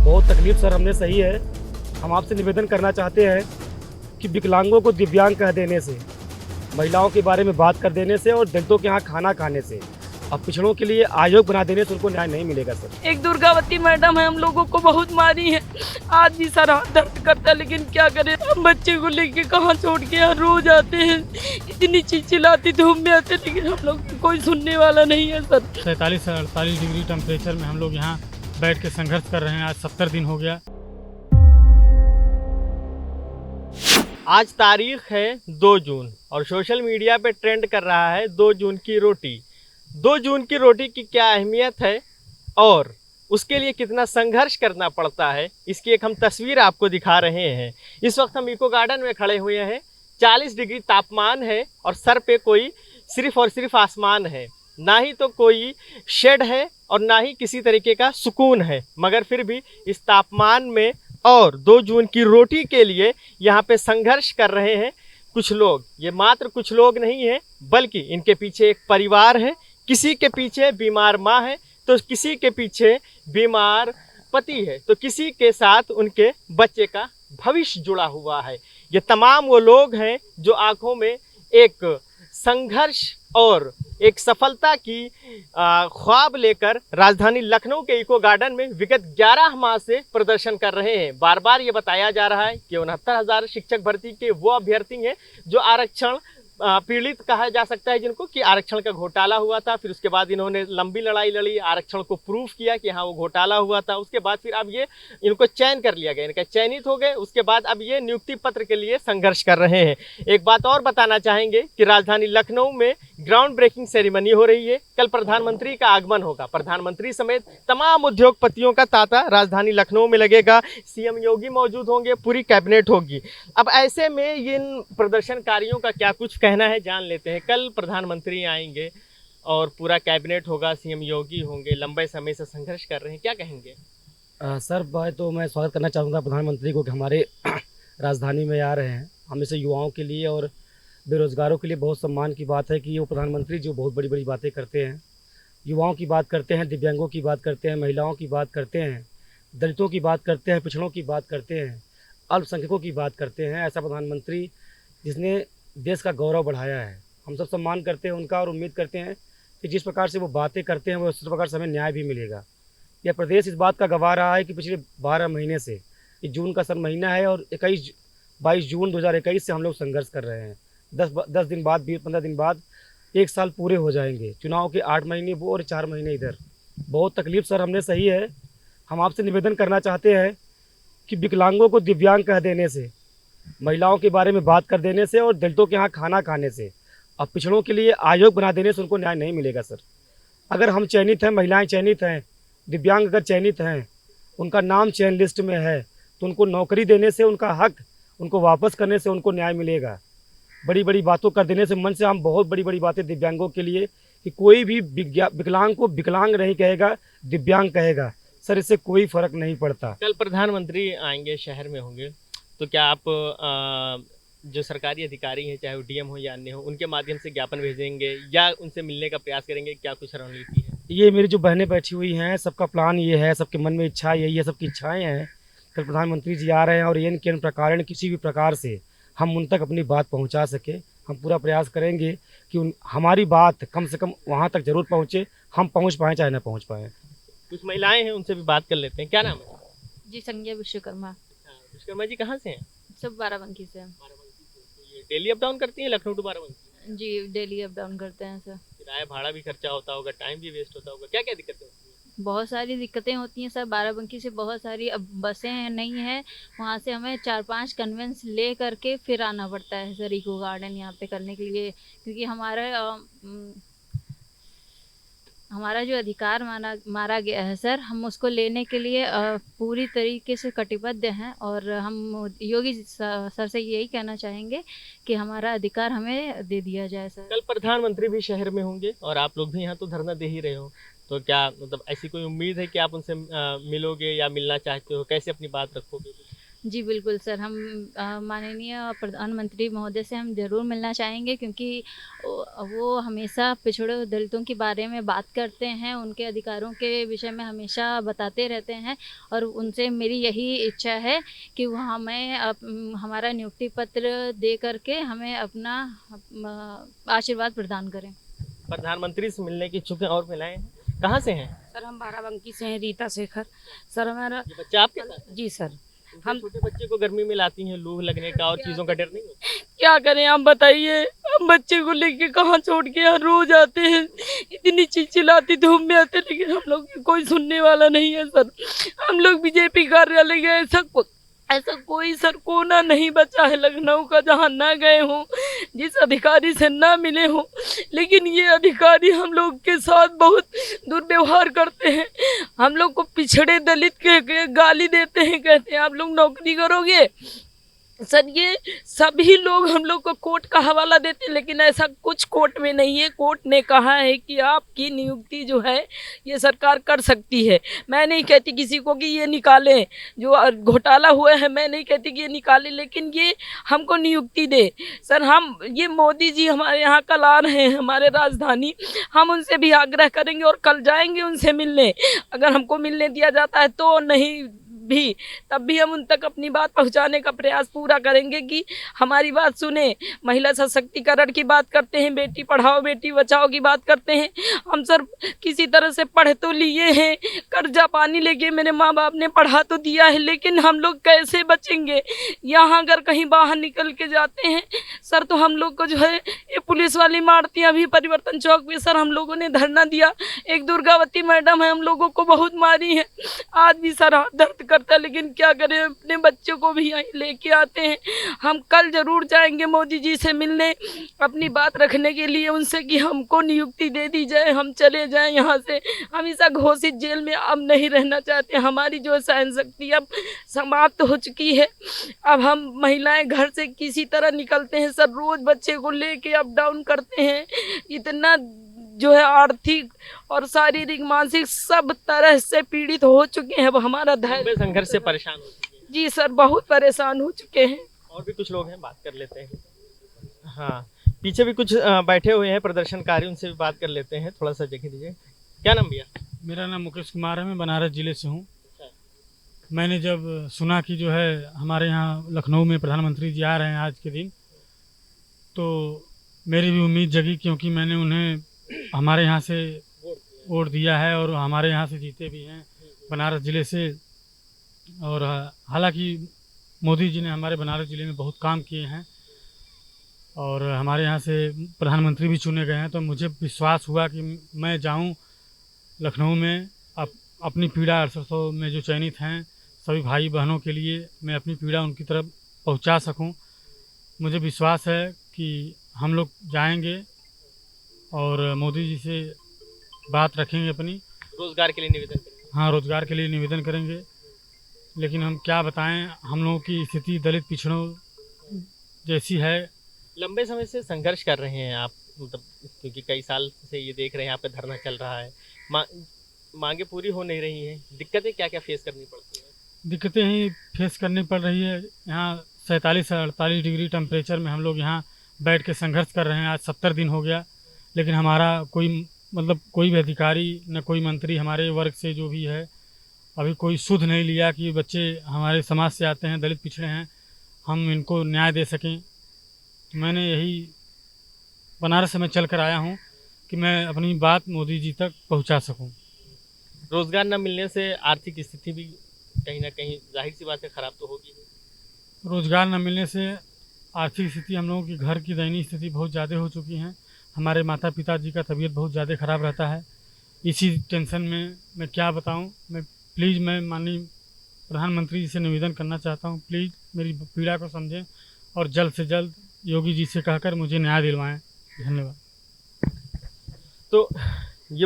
बहुत तकलीफ सर हमने सही है। हम आपसे निवेदन करना चाहते हैं कि विकलांगों को दिव्यांग कह देने से, महिलाओं के बारे में बात कर देने से और दलितों के यहाँ खाना खाने से, अब पिछड़ों के लिए आयोग बना देने से उनको न्याय नहीं मिलेगा सर। एक दुर्गावती मैडम है, हम लोगों को बहुत मारी है। आज भी सर हाथ दर्द करता है, लेकिन क्या करें, हम बच्चे को लेके कहाँ छोड़ के यहाँ रोज आते हैं। इतनी चिल्लाती धूप में आते, लेकिन हम लोग कोई सुनने वाला नहीं है सर। 47 से 48 डिग्री टेम्परेचर में हम लोग यहाँ बैठ के संघर्ष कर रहे हैं। आज 70 दिन हो गया। आज तारीख है 2 जून और सोशल मीडिया पे ट्रेंड कर रहा है 2 जून की रोटी। 2 जून की रोटी की क्या अहमियत है और उसके लिए कितना संघर्ष करना पड़ता है, इसकी एक हम तस्वीर आपको दिखा रहे हैं। इस वक्त हम इको गार्डन में खड़े हुए हैं। 40 डिग्री तापमान है और सर पे कोई सिर्फ और सिर्फ आसमान है, ना ही तो कोई शेड है और ना ही किसी तरीके का सुकून है। मगर फिर भी इस तापमान में और 2 जून की रोटी के लिए यहाँ पे संघर्ष कर रहे हैं कुछ लोग। ये मात्र कुछ लोग नहीं हैं, बल्कि इनके पीछे एक परिवार है। किसी के पीछे बीमार माँ है, तो किसी के पीछे बीमार पति है, तो किसी के साथ उनके बच्चे का भविष्य जुड़ा हुआ है। ये तमाम वो लोग हैं जो आंखों में एक संघर्ष और एक सफलता की ख्वाब लेकर राजधानी लखनऊ के इको गार्डन में विगत 11 माह से प्रदर्शन कर रहे हैं। बार बार ये बताया जा रहा है कि 69,000 शिक्षक भर्ती के वो अभ्यर्थी हैं जो आरक्षण पीड़ित कहा जा सकता है, जिनको कि आरक्षण का घोटाला हुआ था। फिर उसके बाद इन्होंने लंबी लड़ाई लड़ी, आरक्षण को प्रूफ किया कि हाँ वो घोटाला हुआ था। उसके बाद फिर अब ये इनको चयन कर लिया गया, इनका चयनित हो गए। उसके बाद अब ये नियुक्ति पत्र के लिए संघर्ष कर रहे हैं। एक बात और बताना चाहेंगे कि राजधानी लखनऊ में ग्राउंड ब्रेकिंग सेरेमनी हो रही है। कल प्रधानमंत्री का आगमन होगा। प्रधानमंत्री समेत तमाम उद्योगपतियों का तांता राजधानी लखनऊ में लगेगा। सीएम योगी मौजूद होंगे, पूरी कैबिनेट होगी। अब ऐसे में इन प्रदर्शनकारियों का क्या कुछ कहना है, जान लेते हैं। कल प्रधानमंत्री आएंगे और पूरा कैबिनेट होगा, सीएम योगी होंगे, लंबे समय से संघर्ष कर रहे हैं, क्या कहेंगे? सर भाई तो मैं स्वागत करना चाहूँगा प्रधानमंत्री को कि हमारे राजधानी में आ रहे हैं। हम इसे युवाओं के लिए और बेरोज़गारों के लिए बहुत सम्मान की बात है कि वो प्रधानमंत्री जो बहुत बड़ी बड़ी बातें करते हैं, युवाओं की बात करते हैं, दिव्यांगों की बात करते हैं, महिलाओं की बात करते हैं, दलितों की बात करते हैं, पिछड़ों की बात करते हैं, अल्पसंख्यकों की बात करते हैं। ऐसा प्रधानमंत्री जिसने देश का गौरव बढ़ाया है, हम सब सम्मान करते हैं उनका और उम्मीद करते हैं कि जिस प्रकार से वो बातें करते हैं वो उस प्रकार से हमें न्याय भी मिलेगा। यह प्रदेश इस बात का गवाह रहा है कि पिछले 12 महीने से, ये जून का सन महीना है और 22 जून 2021 से हम लोग संघर्ष कर रहे हैं। 10 दिन बाद, 15 दिन बाद 1 साल पूरे हो जाएंगे। चुनाव के 8 महीने वो और 4 महीने इधर। बहुत तकलीफ सर हमने सही है। हम आपसे निवेदन करना चाहते हैं कि विकलांगों को दिव्यांग कह देने से, महिलाओं के बारे में बात कर देने से और दलितों के यहाँ खाना खाने से, अब पिछड़ों के लिए आयोग बना देने से उनको न्याय नहीं मिलेगा सर। अगर हम चयनित हैं, महिलाएं चयनित हैं, दिव्यांग अगर चयनित हैं, उनका नाम चयन लिस्ट में है, तो उनको नौकरी देने से, उनका हक उनको वापस करने से उनको न्याय मिलेगा। बड़ी बड़ी बातों कर देने से, मन से हम बहुत बड़ी बड़ी बातें दिव्यांगों के लिए कि कोई भी विकलांग को विकलांग नहीं कहेगा, दिव्यांग कहेगा सर, इससे कोई फ़र्क नहीं पड़ता। कल प्रधानमंत्री आएंगे, शहर में होंगे, तो क्या आप जो सरकारी अधिकारी हैं, चाहे वो डीएम हो या अन्य हो, उनके माध्यम से ज्ञापन भेजेंगे या उनसे मिलने का प्रयास करेंगे? क्या कुछ रणनीति है? ये मेरी जो बहनें बैठी हुई हैं, सबका प्लान ये है, सबके मन में इच्छा यही है, सबकी इच्छाएं हैं। कल प्रधानमंत्री जी आ रहे हैं और ये इनके प्रकार किसी भी प्रकार से हम उन तक अपनी बात पहुंचा सके। हम पूरा प्रयास करेंगे कि हमारी बात कम से कम वहां तक जरूर पहुंचे। हम पहुंच पाएँ चाहे ना पहुंच पाएँ। कुछ महिलाएं हैं, उनसे भी बात कर लेते हैं। क्या नाम है? जी, संज्ञा विश्वकर्मा। विश्वकर्मा जी कहाँ से हैं? सब बाराबंकी से। तो ये डेली अप डाउन करती हैं लखनऊ टू बाराबंकी? जी, डेली अप डाउन करते हैं सर। किराया भाड़ा भी खर्चा होता होगा, टाइम भी वेस्ट होता होगा, क्या क्या दिक्कतें होती हैं? बहुत सारी दिक्कतें होती हैं सर। बाराबंकी से बहुत सारी अब बसें नहीं हैं, वहाँ से हमें 4-5 कन्वेंस ले करके फिर आना पड़ता है सर इको गार्डन यहाँ पे करने के लिए, क्योंकि हमारा जो अधिकार मारा गया है सर, हम उसको लेने के लिए पूरी तरीके से कटिबद्ध हैं। और हम योगी सर से यही कहना चाहेंगे कि हमारा अधिकार हमें दे दिया जाए सर। कल प्रधानमंत्री भी शहर में होंगे और आप लोग भी यहाँ तो धरना दे ही रहे हो, तो क्या मतलब ऐसी कोई उम्मीद है कि आप उनसे मिलोगे या मिलना चाहते हो? कैसे अपनी बात रखोगे? जी बिल्कुल सर, हम माननीय प्रधानमंत्री महोदय से हम ज़रूर मिलना चाहेंगे, क्योंकि वो हमेशा पिछड़े दलितों के बारे में बात करते हैं, उनके अधिकारों के विषय में हमेशा बताते रहते हैं, और उनसे मेरी यही इच्छा है कि वो हमें हमारा नियुक्ति पत्र दे करके हमें अपना आशीर्वाद प्रदान करें। प्रधानमंत्री से मिलने की इच्छुक हैं और महिलाएं हैं। कहाँ से हैं? सर हम बाराबंकी से हैं, रीता शेखर। सर हमारा ये बच्चा आपके साथ है? जी सर। हम छोटे बच्चे को गर्मी में लाती हैं, लू लगने का और चीजों का डर नहीं होता? क्या करें आप बताइए, हम बच्चे को लेके कहाँ छोड़ के यहाँ रोज आते हैं, इतनी चिल्लाती धूप में आते, लेकिन हम लोग की कोई सुनने वाला नहीं है सर। हम लोग बीजेपी कार्यालय गए, ऐसा कोई सर कोना नहीं बचा है लखनऊ का जहाँ ना गए हों, जिस अधिकारी से ना मिले हों, लेकिन ये अधिकारी हम लोग के साथ बहुत दुर्व्यवहार करते हैं। हम लोग को पिछड़े दलित के गाली देते हैं, कहते हैं आप लोग नौकरी करोगे। सर ये सभी लोग हम लोग को कोर्ट का हवाला देते हैं, लेकिन ऐसा कुछ कोर्ट में नहीं है। कोर्ट ने कहा है कि आपकी नियुक्ति जो है ये सरकार कर सकती है। मैं नहीं कहती किसी को कि ये निकालें, जो घोटाला हुआ है मैं नहीं कहती कि ये निकालें, लेकिन ये हमको नियुक्ति दे। सर हम ये मोदी जी हमारे यहाँ कल आ रहे हैं हमारे राजधानी, हम उनसे भी आग्रह करेंगे और कल जाएंगे उनसे मिलने। अगर हमको मिलने दिया जाता है तो, नहीं भी तब भी हम उन तक अपनी बात पहुंचाने का प्रयास पूरा करेंगे कि हमारी बात सुने। महिला सशक्तिकरण की बात करते हैं, बेटी पढ़ाओ बेटी बचाओ की बात करते हैं। हम सर किसी तरह से पढ़ तो लिए हैं, कर्जा पानी लेके मेरे माँ बाप ने पढ़ा तो दिया है, लेकिन हम लोग कैसे बचेंगे? यहाँ अगर कहीं बाहर निकल के जाते हैं सर तो हम लोग को जो है ये पुलिस वाली मारती है। अभी परिवर्तन चौक पे सर हम लोगों ने धरना दिया, एक दुर्गावती मैडम है, हम लोगों को बहुत मारी है। आज भी सर हाथ दर्द करता है, लेकिन क्या करें, अपने बच्चों को भी यहीं लेके आते हैं। हम कल जरूर जाएंगे मोदी जी से मिलने, अपनी बात रखने के लिए उनसे कि हमको नियुक्ति दे दी जाए, हम चले जाएं यहाँ से। हम इस घोषित जेल में अब नहीं रहना चाहते। हमारी जो सहन शक्ति अब समाप्त हो चुकी है। अब हम महिलाएं घर से किसी तरह निकलते हैं सर, रोज बच्चे को लेके अप डाउन करते हैं। इतना जो है आर्थिक और शारीरिक मानसिक सब तरह से पीड़ित हो चुके हैं। अब हमारा धैर्य संघर्ष से परेशान हो चुके हैं। जी सर बहुत परेशान हो चुके हैं। और भी कुछ लोग हैं, बात कर लेते हैं। हाँ, पीछे भी कुछ बैठे हुए हैं प्रदर्शनकारी, उनसे भी बात कर लेते हैं। थोड़ा सा जगह दीजिए। क्या नाम भैया? मेरा नाम मुकेश कुमार है, मैं बनारस ज़िले से हूँ। मैंने जब सुना कि जो है हमारे यहाँ लखनऊ में प्रधानमंत्री जी आ रहे हैं आज के दिन, तो मेरी भी उम्मीद जगी, क्योंकि मैंने उन्हें हमारे यहाँ से वोट दिया है और हमारे यहाँ से जीते भी हैं बनारस ज़िले से। और हालांकि मोदी जी ने हमारे बनारस ज़िले में बहुत काम किए हैं और हमारे यहाँ से प्रधानमंत्री भी चुने गए हैं, तो मुझे विश्वास हुआ कि मैं जाऊँ लखनऊ में, अपनी पीड़ा 800 में जो चयनित हैं सभी भाई बहनों के लिए मैं अपनी पीड़ा उनकी तरफ पहुँचा सकूँ। मुझे विश्वास है कि हम लोग जाएंगे और मोदी जी से बात रखेंगे अपनी। रोजगार के लिए निवेदन करेंगे। हाँ, रोजगार के लिए निवेदन करेंगे। लेकिन हम क्या बताएं, हम लोगों की स्थिति दलित पिछड़ों जैसी है। लंबे समय से संघर्ष कर रहे हैं आप, मतलब क्योंकि कई साल से ये देख रहे हैं यहाँ पे धरना चल रहा है, मांगे पूरी हो नहीं रही हैं। दिक्कतें क्या क्या फेस करनी पड़ती हैं? दिक्कतें ही फेस करनी पड़ रही है। यहाँ 47 से 48 डिग्री टेम्परेचर में हम लोग यहाँ बैठ के संघर्ष कर रहे हैं। आज 70 दिन हो गया, लेकिन हमारा कोई भी अधिकारी न कोई मंत्री हमारे वर्ग से जो भी है अभी कोई सुध नहीं लिया कि बच्चे हमारे समाज से आते हैं, दलित पिछड़े हैं, हम इनको न्याय दे सकें। तो मैंने यही बनारस से मैं चल कर आया हूँ कि मैं अपनी बात मोदी जी तक पहुँचा सकूँ। रोजगार न मिलने से आर्थिक स्थिति भी कहीं ना कहीं जाहिर सी बात है खराब तो होगी। रोजगार न मिलने से आर्थिक स्थिति, हम लोगों की घर की दयनीय स्थिति बहुत ज़्यादा हो चुकी है। हमारे माता पिता जी का तबीयत बहुत ज़्यादा ख़राब रहता है। इसी टेंशन में मैं क्या बताऊं। मैं माननीय प्रधानमंत्री जी से निवेदन करना चाहता हूं, प्लीज़ मेरी पीड़ा को समझें और जल्द से जल्द योगी जी से कहकर मुझे न्याय दिलवाएं। धन्यवाद। तो ये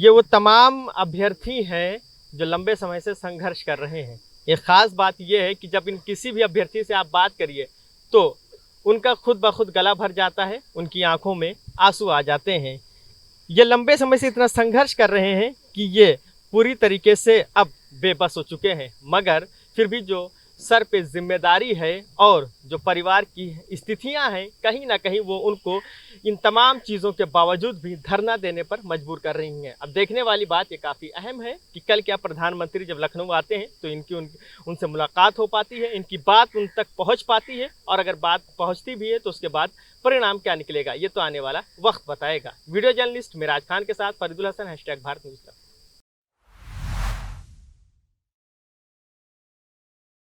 वो तमाम अभ्यर्थी हैं जो लंबे समय से संघर्ष कर रहे हैं। एक ख़ास बात यह है कि जब इन किसी भी अभ्यर्थी से आप बात करिए तो उनका खुद ब खुद गला भर जाता है, उनकी आंखों में आंसू आ जाते हैं। ये लंबे समय से इतना संघर्ष कर रहे हैं कि ये पूरी तरीके से अब बेबस हो चुके हैं, मगर फिर भी जो सर पे जिम्मेदारी है और जो परिवार की स्थितियां हैं, कहीं ना कहीं वो उनको इन तमाम चीज़ों के बावजूद भी धरना देने पर मजबूर कर रही हैं। अब देखने वाली बात ये काफ़ी अहम है कि कल क्या प्रधानमंत्री जब लखनऊ आते हैं तो उनसे मुलाकात हो पाती है, इनकी बात उन तक पहुंच पाती है, और अगर बात पहुंचती भी है तो उसके बाद परिणाम क्या निकलेगा ये तो आने वाला वक्त बताएगा। वीडियो जर्नलिस्ट मिराज खान के साथ फरीदुल हसन, #भारत न्यूज़।